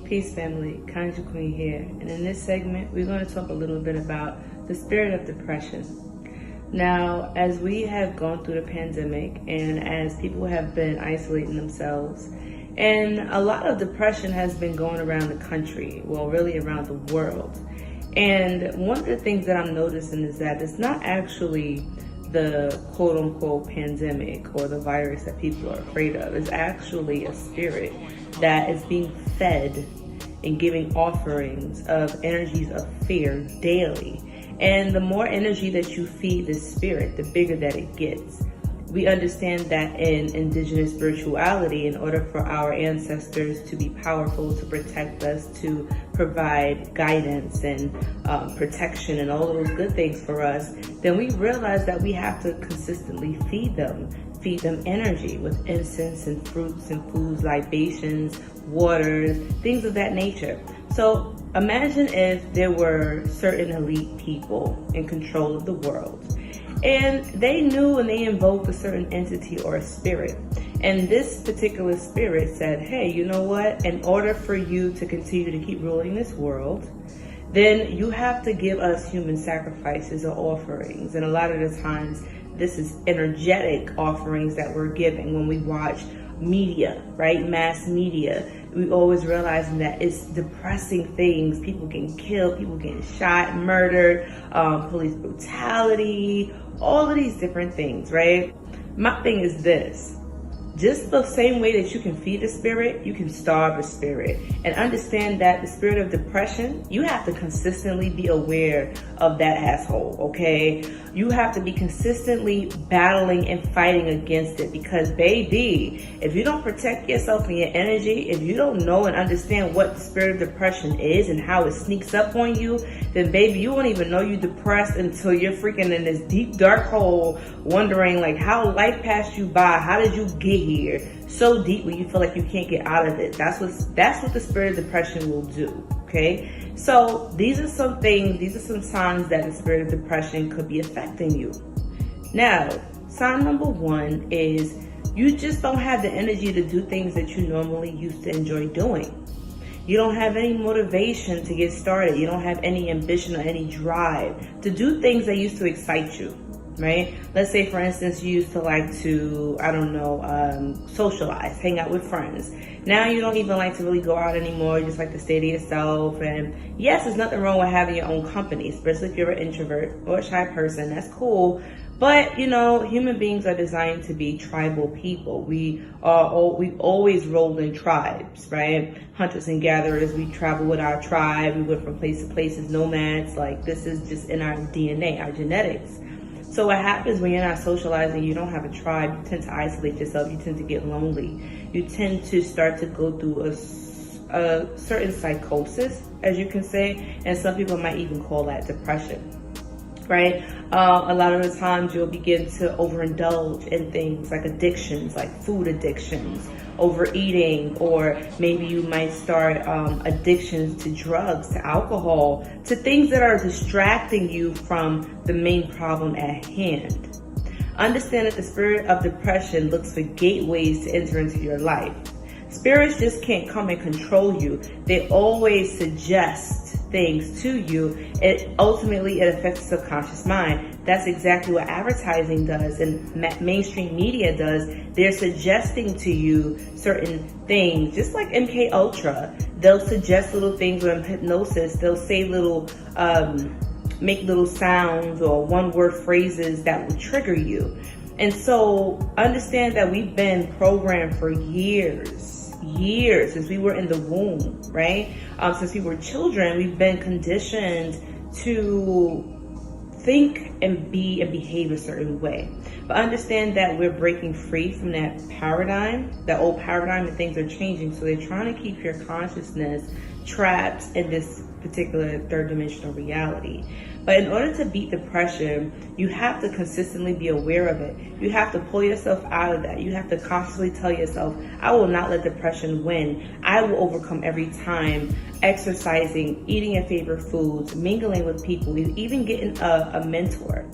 Peace family, Conjure Queen here, and in this segment we're going to talk a little bit about the spirit of depression. Now, as we have gone through the pandemic and as people have been isolating themselves, and a lot of depression has been going around the country, well really around the world. And one of the things that I'm noticing is that it's not actually the quote unquote pandemic or the virus that people are afraid of. It's actually a spirit that is being fed and giving offerings of energies of fear daily. And the more energy that you feed the spirit, the bigger that it gets. We understand that in indigenous spirituality, in order for our ancestors to be powerful, to protect us, to provide guidance and protection and all of those good things for us, then we realize that we have to consistently feed them energy with incense and fruits and foods, libations, waters, things of that nature. So imagine if there were certain elite people in control of the world, and they knew and they invoked a certain entity or a spirit. And this particular spirit said, hey, you know what? In order for you to continue to keep ruling this world, then you have to give us human sacrifices or offerings. And a lot of the times, this is energetic offerings that we're giving when we watch media, right? Mass media. We always realizing that it's depressing things. People getting killed, people getting shot, murdered, police brutality, all of these different things, right? My thing is this. Just the same way that you can feed a spirit, you can starve a spirit. And understand that the spirit of depression, you have to consistently be aware of that asshole, okay? You have to be consistently battling and fighting against it, because baby, if you don't protect yourself and your energy, if you don't know and understand what the spirit of depression is and how it sneaks up on you, then baby, you won't even know you're depressed until you're freaking in this deep dark hole wondering like how life passed you by. How did you get here so deep where you feel like you can't get out of it? That's what the spirit of depression will do. Okay, so these are some signs that the spirit of depression could be affecting you. Now, sign number one is you just don't have the energy to do things that you normally used to enjoy doing. You don't have any motivation to get started. You don't have any ambition or any drive to do things that used to excite you. Right? Let's say, for instance, you used to like to, socialize, hang out with friends. Now you don't even like to really go out anymore. You just like to stay to yourself. And yes, there's nothing wrong with having your own company, especially if you're an introvert or a shy person. That's cool. But, human beings are designed to be tribal people. We've always rolled in tribes, right? Hunters and gatherers, we travel with our tribe. We went from place to place as nomads. Like, this is just in our DNA, our genetics. So what happens when you're not socializing, you don't have a tribe, you tend to isolate yourself, you tend to get lonely. You tend to start to go through a certain psychosis, as you can say, and some people might even call that depression, right? A lot of the times you'll begin to overindulge in things like addictions, like food addictions, overeating, or maybe you might start addictions to drugs, to alcohol, to things that are distracting you from the main problem at hand. Understand that the spirit of depression looks for gateways to enter into your life. Spirits just can't come and control you. They always suggest things to you. Ultimately it affects the subconscious mind. That's exactly what advertising does and mainstream media does. They're suggesting to you certain things, just like MK Ultra. They'll suggest little things with hypnosis. They'll say make little sounds or one-word phrases that will trigger you. And so understand that we've been programmed for years, since we were in the womb, right? Since we were children, we've been conditioned to think and be and behave a certain way. But understand that we're breaking free from that paradigm, that old paradigm, and things are changing. So they're trying to keep your consciousness trapped in this particular third dimensional reality. But in order to beat depression, you have to consistently be aware of it. You have to pull yourself out of that. You have to constantly tell yourself, I will not let depression win. I will overcome every time. Exercising, eating your favorite foods, mingling with people, even getting a mentor.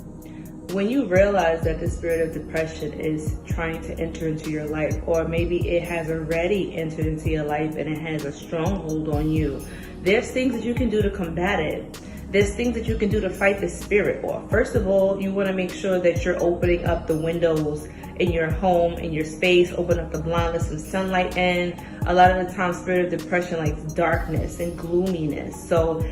when you realize that the spirit of depression is trying to enter into your life, or maybe it has already entered into your life and it has a stronghold on you, there's things that you can do to combat it. There's things that you can do to fight the spirit off. First of all, you want to make sure that you're opening up the windows in your home, in your space, open up the blinds, let some sunlight in. A lot of the time, spirit of depression likes darkness and gloominess. So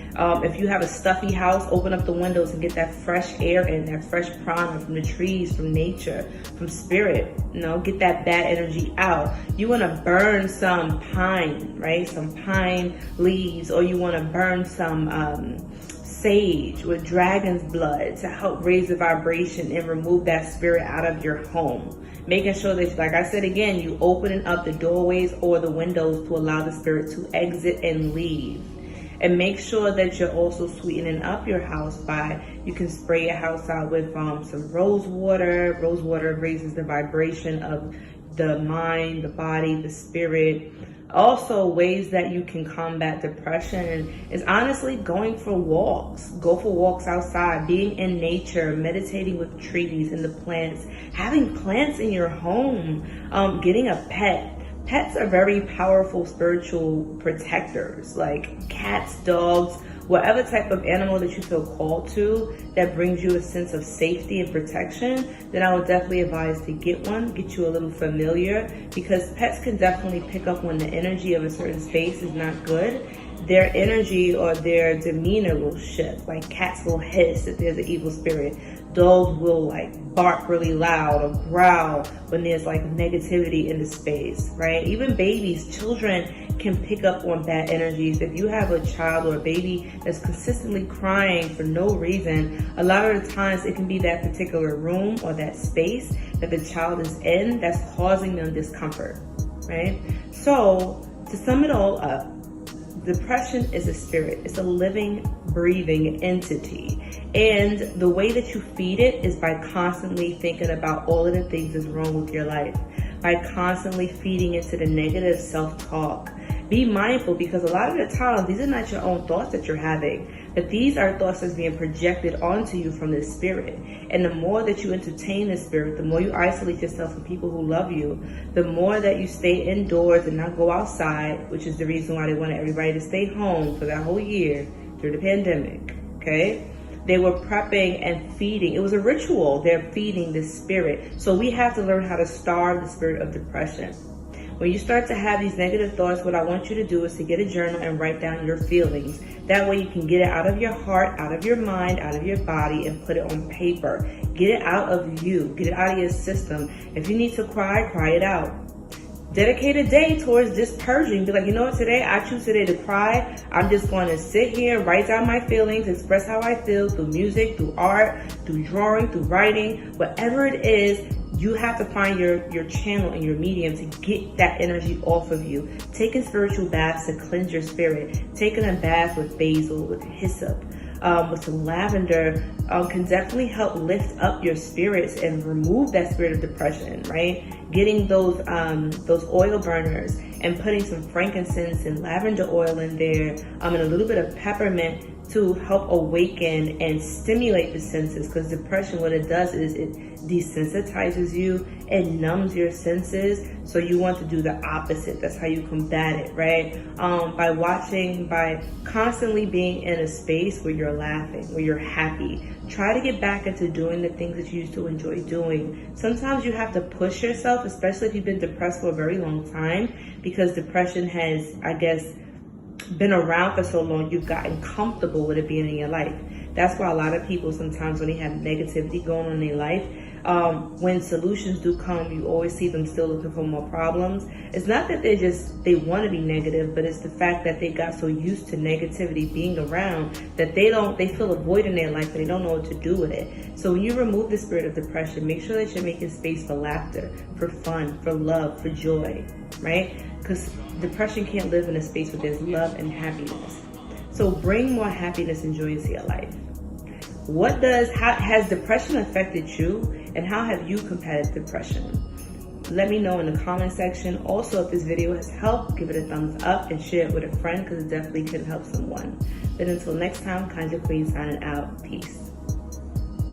if you have a stuffy house, open up the windows and get that fresh air in, that fresh prana from the trees, from nature, from spirit. Get that bad energy out. You want to burn some pine, right? Some pine leaves, or you want to burn some sage with dragon's blood to help raise the vibration and remove that spirit out of your home. Making sure that, like I said again, you opening up the doorways or the windows to allow the spirit to exit and leave. And make sure that you're also sweetening up your house you can spray your house out with some rose water. Rose water raises the vibration of the mind, the body, the spirit. Also, ways that you can combat depression is honestly going for walks. Go for walks outside, being in nature, meditating with trees and the plants, having plants in your home, getting a pet. Pets are very powerful spiritual protectors, like cats, dogs, whatever type of animal that you feel called to that brings you a sense of safety and protection, then I would definitely advise to get one, get you a little familiar, because pets can definitely pick up when the energy of a certain space is not good. Their energy or their demeanor will shift. Like cats will hiss if there's an evil spirit. Dogs will like bark really loud or growl when there's like negativity in the space, right? Even babies, children can pick up on bad energies. If you have a child or a baby that's consistently crying for no reason, a lot of the times it can be that particular room or that space that the child is in that's causing them discomfort, right? So to sum it all up, depression is a spirit. It's a living, breathing entity. And the way that you feed it is by constantly thinking about all of the things that's wrong with your life, by constantly feeding into the negative self-talk. Be mindful, because a lot of the time, these are not your own thoughts that you're having, but these are thoughts that's being projected onto you from the spirit. And the more that you entertain the spirit, the more you isolate yourself from people who love you, the more that you stay indoors and not go outside, which is the reason why they wanted everybody to stay home for that whole year through the pandemic, okay? They were prepping and feeding. It was a ritual. They're feeding the spirit. So we have to learn how to starve the spirit of depression. When you start to have these negative thoughts, what I want you to do is to get a journal and write down your feelings. That way you can get it out of your heart, out of your mind, out of your body, and put it on paper. Get it out of you. Get it out of your system. If you need to cry, cry it out. Dedicate a day towards this purging. Be like, you know what, today, I choose today to cry. I'm just going to sit here, write down my feelings, express how I feel through music, through art, through drawing, through writing, whatever it is. You have to find your channel and your medium to get that energy off of you. Taking spiritual baths to cleanse your spirit. Taking a bath with basil, with hyssop, with some lavender can definitely help lift up your spirits and remove that spirit of depression, right? Getting those oil burners and putting some frankincense and lavender oil in there and a little bit of peppermint to help awaken and stimulate the senses, because depression, what it does is it desensitizes you and numbs your senses. So you want to do the opposite. That's how you combat it, right? By constantly being in a space where you're laughing, where you're happy. Try to get back into doing the things that you used to enjoy doing. Sometimes you have to push yourself, especially if you've been depressed for a very long time, because depression has, I guess, been around for so long, you've gotten comfortable with it being in your life. That's why a lot of people sometimes, when they have negativity going on in their life, when solutions do come, you always see them still looking for more problems. It's not that they want to be negative, but it's the fact that they got so used to negativity being around that they feel a void in their life and they don't know what to do with it. So when you remove the spirit of depression, make sure that you're making space for laughter, for fun, for love, for joy, right? Because depression can't live in a space where there's love and happiness. So bring more happiness and joy into your life. How has depression affected you, and how have you combated depression? Let me know in the comment section. Also, if this video has helped, give it a thumbs up and share it with a friend, because it definitely can help someone. But until next time, Kanja Queen signing out. Peace.